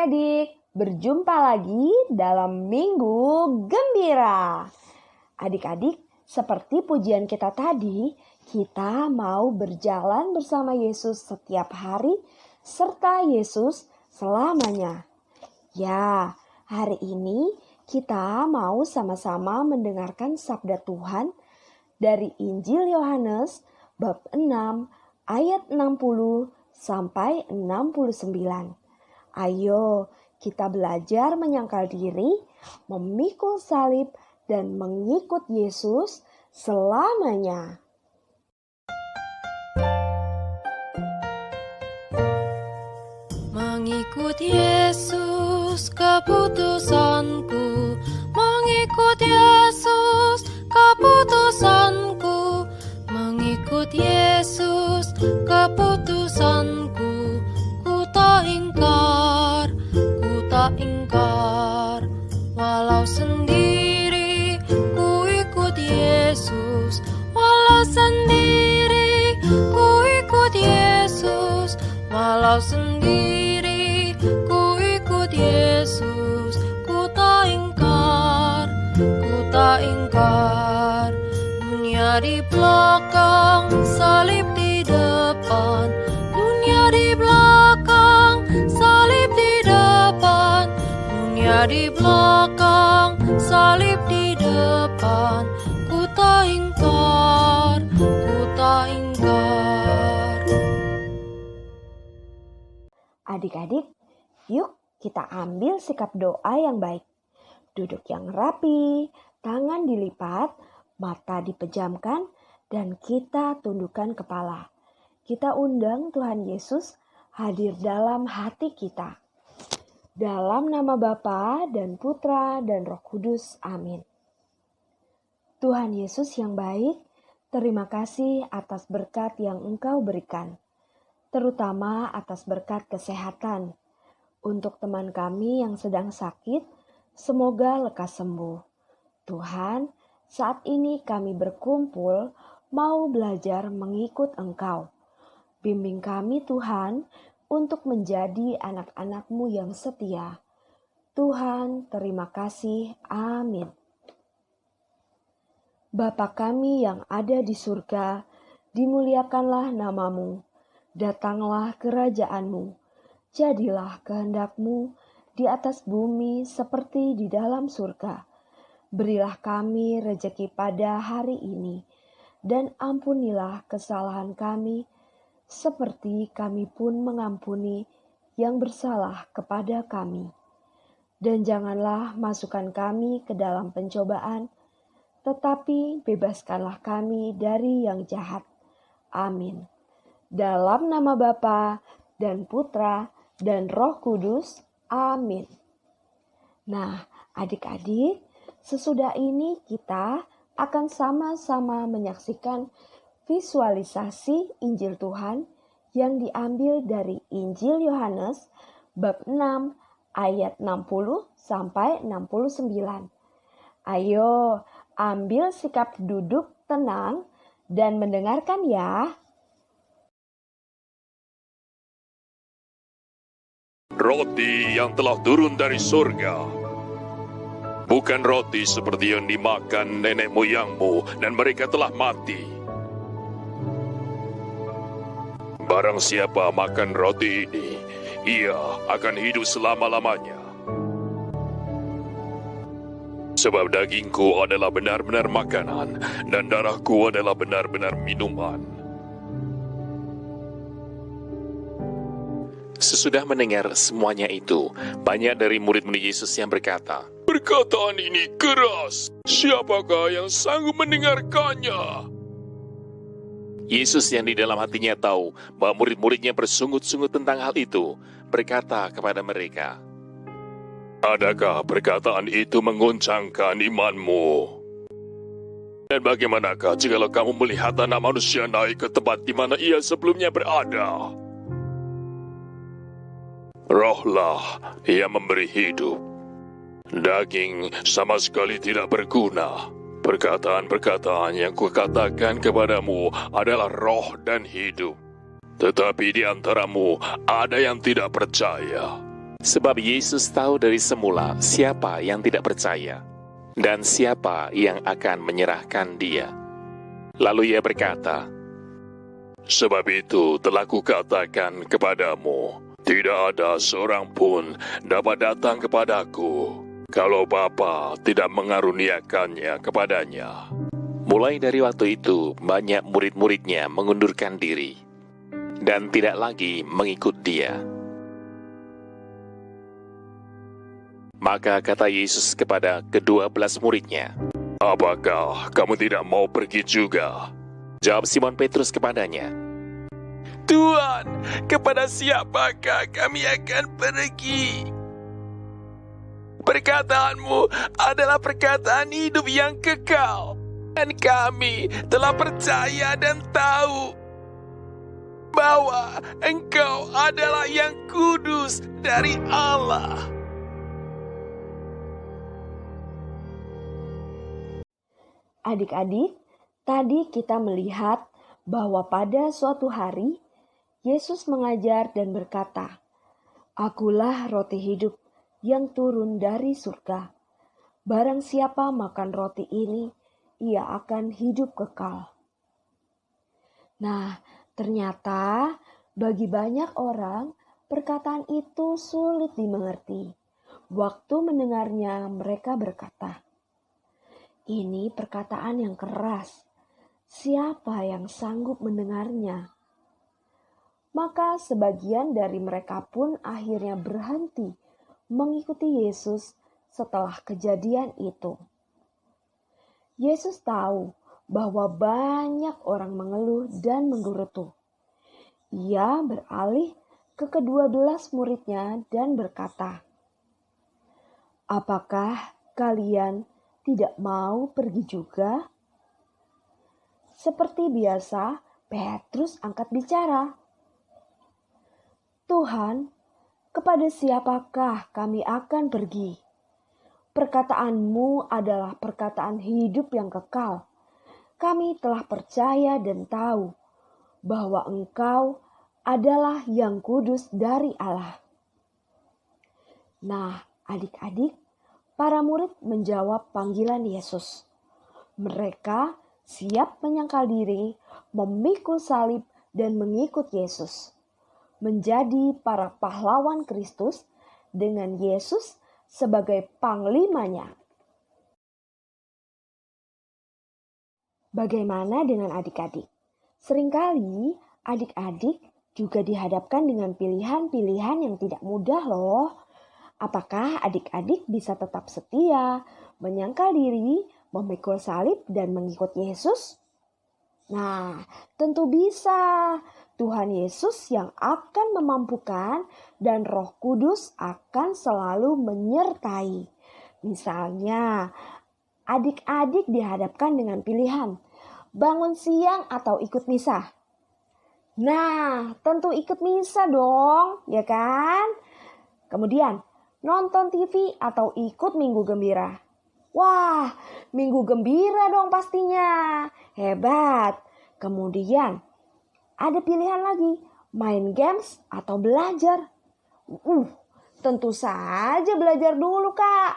adik-adik, berjumpa lagi dalam Minggu Gembira. Adik-adik, seperti pujian kita tadi, kita mau berjalan bersama Yesus setiap hari serta Yesus selamanya. Ya, hari ini kita mau sama-sama mendengarkan sabda Tuhan dari Injil Yohanes bab 6 ayat 60 sampai 69. Ayo kita belajar menyangkal diri, memikul salib, dan mengikut Yesus selamanya. Mengikut Yesus keputusanku, mengikut Yesus keputusanku, mengikut Yesus keputusanku, ku tak ingkar, walau sendiri ku ikut Yesus, walau sendiri ku ikut Yesus, walau sendiri ku ikut Yesus, ku tak ingkar, dunia di belakang, salib di depan, dunia di belakang, salib di depan, dunia di belakang, salib di depan, ku tak ingkar. Adik-adik, yuk kita ambil sikap doa yang baik. Duduk yang rapi, tangan dilipat, mata dipejamkan, dan kita tundukkan kepala. Kita undang Tuhan Yesus hadir dalam hati kita. Dalam nama Bapa dan Putra dan Roh Kudus. Amin. Tuhan Yesus yang baik, terima kasih atas berkat yang Engkau berikan, terutama atas berkat kesehatan. Untuk teman kami yang sedang sakit, semoga lekas sembuh. Tuhan, saat ini kami berkumpul mau belajar mengikut Engkau. Bimbing kami Tuhan untuk menjadi anak-anak-Mu yang setia. Tuhan, terima kasih. Amin. Bapa kami yang ada di surga, dimuliakanlah nama-Mu. Datanglah kerajaan-Mu. Jadilah kehendak-Mu di atas bumi seperti di dalam surga. Berilah kami rejeki pada hari ini, dan ampunilah kesalahan kami, seperti kami pun mengampuni yang bersalah kepada kami. Dan janganlah masukkan kami ke dalam pencobaan, tetapi bebaskanlah kami dari yang jahat. Amin. Dalam nama Bapa dan Putra dan Roh Kudus. Amin. Nah, adik-adik, sesudah ini kita akan sama-sama menyaksikan visualisasi Injil Tuhan yang diambil dari Injil Yohanes bab 6 ayat 60 sampai 69. Ayo, ambil sikap duduk tenang dan mendengarkan ya. Roti yang telah turun dari surga, bukan roti seperti yang dimakan nenek moyangmu dan mereka telah mati. Barang siapa makan roti ini, ia akan hidup selama-lamanya. Sebab dagingku adalah benar-benar makanan dan darahku adalah benar-benar minuman. Sesudah mendengar semuanya itu, banyak dari murid-murid Yesus yang berkata, Perkataan ini keras. Siapakah yang sanggup mendengarkannya? Yesus yang di dalam hatinya tahu bahwa murid-muridnya bersungut-sungut tentang hal itu, berkata kepada mereka, Adakah perkataan itu mengguncangkan imanmu? Dan bagaimanakah jikalau kamu melihat anak manusia naik ke tempat di mana ia sebelumnya berada? Rohlah yang memberi hidup. Daging sama sekali tidak berguna. Perkataan-perkataan yang kukatakan kepadamu adalah roh dan hidup. Tetapi di antaramu ada yang tidak percaya. Sebab Yesus tahu dari semula siapa yang tidak percaya dan siapa yang akan menyerahkan dia. Lalu ia berkata, Sebab itu telah kukatakan kepadamu, tidak ada seorang pun dapat datang kepadaku, kalau Bapa tidak mengaruniakannya kepadanya. mulai dari waktu itu banyak murid-muridnya mengundurkan diri dan tidak lagi mengikut dia. Maka kata Yesus kepada ke-12 muridnya, Apakah kamu tidak mau pergi juga? jawab Simon Petrus kepadanya, Tuhan, kepada siapakah kami akan pergi? Perkataanmu adalah perkataan hidup yang kekal, dan kami telah percaya dan tahu bahwa Engkau adalah yang kudus dari Allah. Adik-adik, tadi kita melihat bahwa pada suatu hari Yesus mengajar dan berkata, Akulah roti hidup yang turun dari surga. Barang siapa makan roti ini, ia akan hidup kekal. Nah, ternyata bagi banyak orang perkataan itu sulit dimengerti. Waktu mendengarnya mereka berkata, Ini perkataan yang keras. Siapa yang sanggup mendengarnya? Maka sebagian dari mereka pun akhirnya berhenti mengikuti Yesus setelah kejadian itu. Yesus tahu bahwa banyak orang mengeluh dan menggerutu. Ia beralih ke ke-12 muridnya dan berkata, Apakah kalian tidak mau pergi juga? Seperti biasa, Petrus angkat bicara. Tuhan, kepada siapakah kami akan pergi? Perkataanmu adalah perkataan hidup yang kekal. Kami telah percaya dan tahu bahwa Engkau adalah yang kudus dari Allah. Nah, adik-adik, para murid menjawab panggilan Yesus. Mereka siap menyangkal diri, memikul salib dan mengikut Yesus. Menjadi para pahlawan Kristus dengan Yesus sebagai panglimanya. Bagaimana dengan adik-adik? Seringkali adik-adik juga dihadapkan dengan pilihan-pilihan yang tidak mudah loh. Apakah adik-adik bisa tetap setia, menyangkal diri, memikul salib dan mengikut Yesus? Nah, tentu bisa. Tuhan Yesus yang akan memampukan dan Roh Kudus akan selalu menyertai. Misalnya, adik-adik dihadapkan dengan pilihan, bangun siang atau ikut misa. Nah, tentu ikut misa dong, ya kan? Kemudian, nonton TV atau ikut Minggu Gembira. Wah, Minggu Gembira dong pastinya. Hebat. Kemudian, ada pilihan lagi, main games atau belajar. Tentu saja belajar dulu, Kak.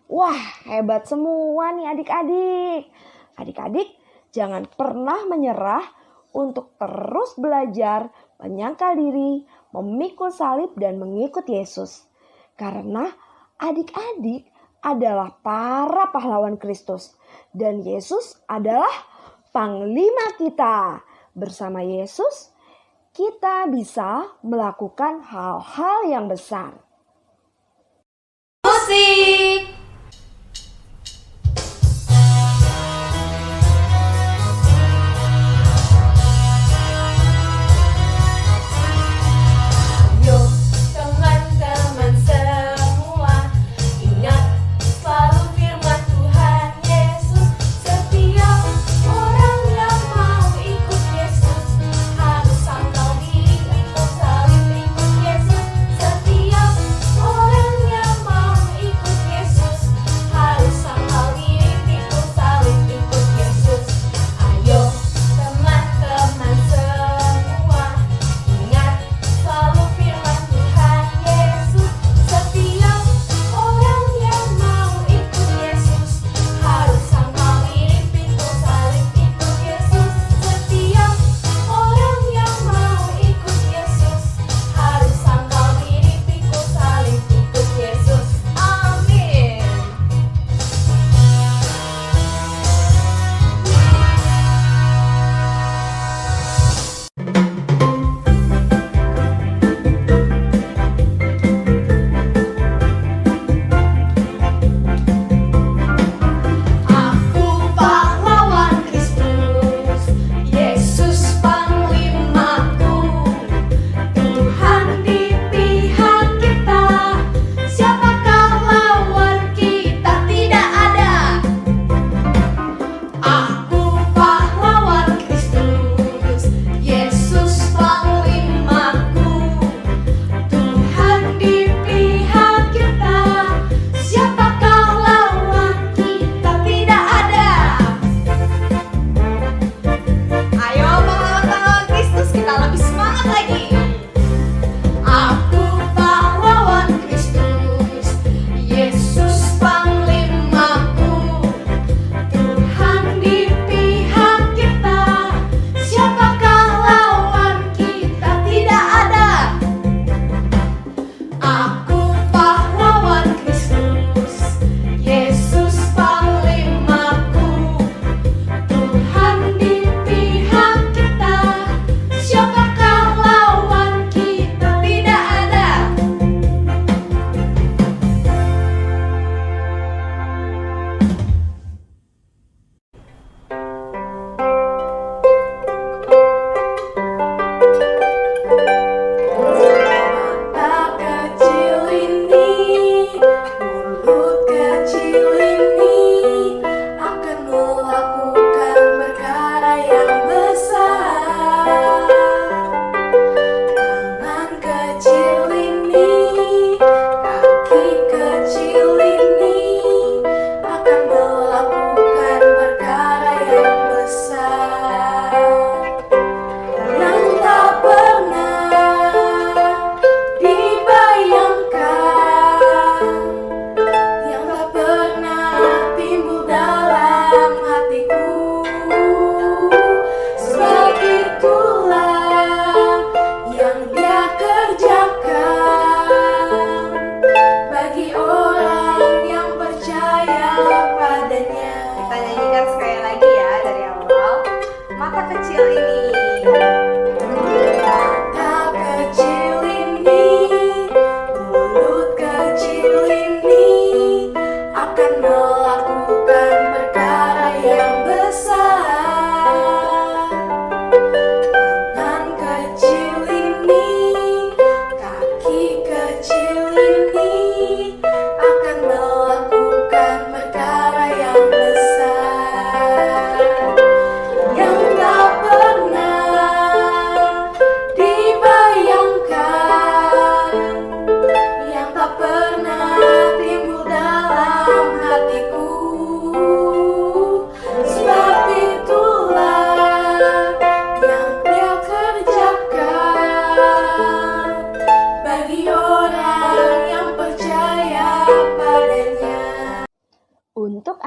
Wah, hebat semua nih adik-adik. Adik-adik, jangan pernah menyerah untuk terus belajar, menyangkal diri, memikul salib dan mengikut Yesus. Karena adik-adik adalah para pahlawan Kristus dan Yesus adalah panglima kita. Bersama Yesus, kita bisa melakukan hal-hal yang besar. Musik. Yesus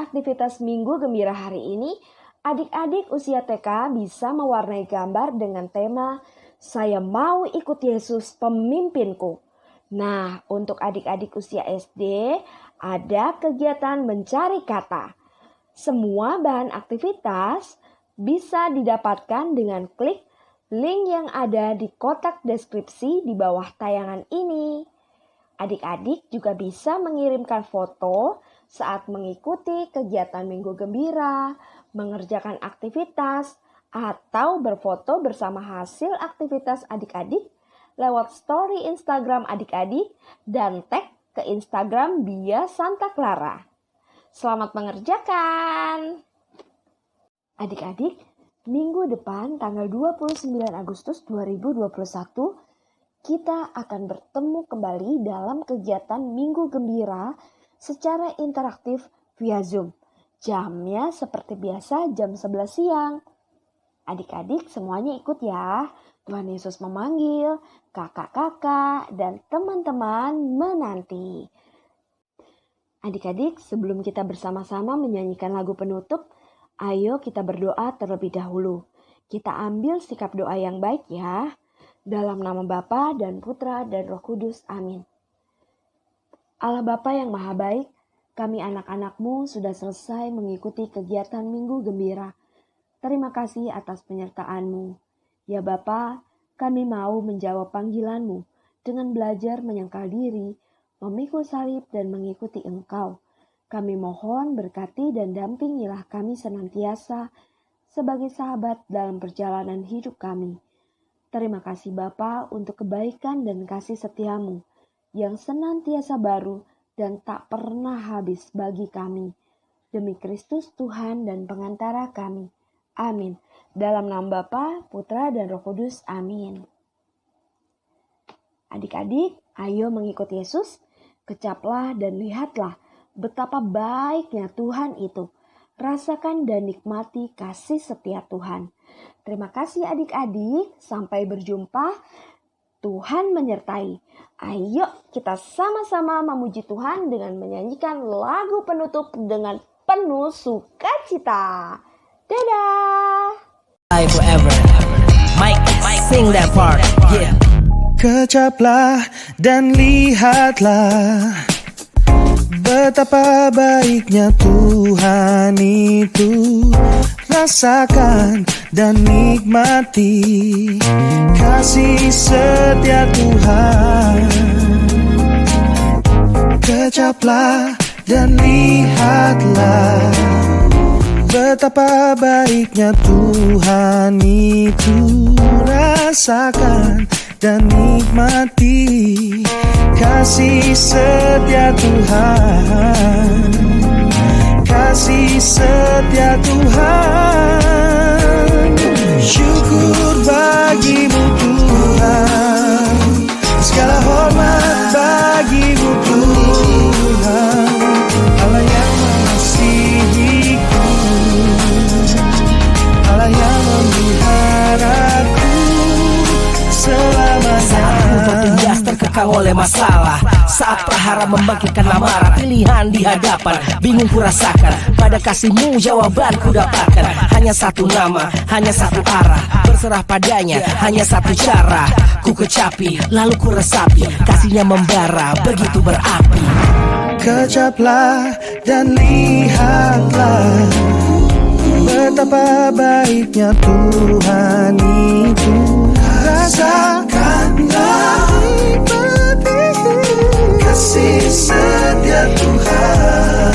aktivitas Minggu Gembira hari ini, adik-adik usia TK bisa mewarnai gambar dengan tema "Saya mau ikut Yesus pemimpinku". Nah, untuk adik-adik usia SD, ada kegiatan mencari kata. Semua bahan aktivitas bisa didapatkan dengan klik link yang ada di kotak deskripsi di bawah tayangan ini. Adik-adik juga bisa mengirimkan foto saat mengikuti kegiatan Minggu Gembira, mengerjakan aktivitas, atau berfoto bersama hasil aktivitas adik-adik lewat story Instagram adik-adik dan tag ke Instagram Bia Santa Clara. Selamat mengerjakan! Adik-adik, minggu depan tanggal 29 Agustus 2021, kita akan bertemu kembali dalam kegiatan Minggu Gembira secara interaktif via Zoom. Jamnya seperti biasa jam 11 siang. Adik-adik semuanya ikut ya. Tuhan Yesus memanggil, kakak-kakak dan teman-teman menanti. Adik-adik, sebelum kita bersama-sama menyanyikan lagu penutup, ayo kita berdoa terlebih dahulu. Kita ambil sikap doa yang baik ya. Dalam nama Bapa dan Putra dan Roh Kudus. Amin. Allah Bapa yang Maha Baik, kami anak-anak-Mu sudah selesai mengikuti kegiatan Minggu Gembira. Terima kasih atas penyertaan-Mu. Ya Bapa, kami mau menjawab panggilan-Mu dengan belajar menyangkal diri, memikul salib dan mengikuti Engkau. Kami mohon berkati dan dampingilah kami senantiasa sebagai sahabat dalam perjalanan hidup kami. Terima kasih Bapa untuk kebaikan dan kasih setia-Mu yang senantiasa baru dan tak pernah habis bagi kami. Demi Kristus Tuhan dan pengantara kami. Amin. Dalam nama Bapa, Putra dan Roh Kudus. Amin. Adik-adik, ayo mengikut Yesus. Kecaplah dan lihatlah betapa baiknya Tuhan itu. Rasakan dan nikmati kasih setia Tuhan. Terima kasih adik-adik. Sampai berjumpa. Tuhan menyertai. Ayo kita sama-sama memuji Tuhan dengan menyanyikan lagu penutup dengan penuh sukacita. Dadah. Forever. Mike, sing that part. Yeah. Kecaplah dan lihatlah betapa baiknya Tuhan itu. Rasakan dan nikmati kasih setia Tuhan. Kecaplah dan lihatlah betapa baiknya Tuhan itu. Rasakan dan nikmati kasih setia Tuhan. Kasih setia Tuhan. Syukur bagimu Tuhan. Segala hormat bagimu Tuhan. Allah yang mengasihiku, Allah yang memeliharaku selamanya. Tertindas terkekang oleh masalah. Saat prahara membangkitkan amarah, pilihan di hadapan bingung ku rasakan. Pada kasih-Mu jawaban ku dapatkan. Hanya satu nama, hanya satu arah. Berserah padanya, hanya satu cara. Ku kecapi, lalu ku resapi. Kasih-Nya membara, begitu berapi. Kecaplah dan lihatlah betapa baiknya Tuhan itu. Rasakanlah kasih setia Tuhan.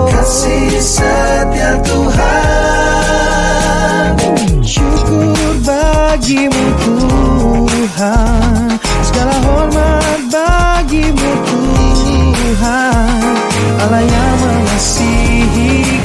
Kasih setia Tuhan. Syukur bagimu Tuhan. Segala hormat bagimu Tuhan. Allah yang mengasihi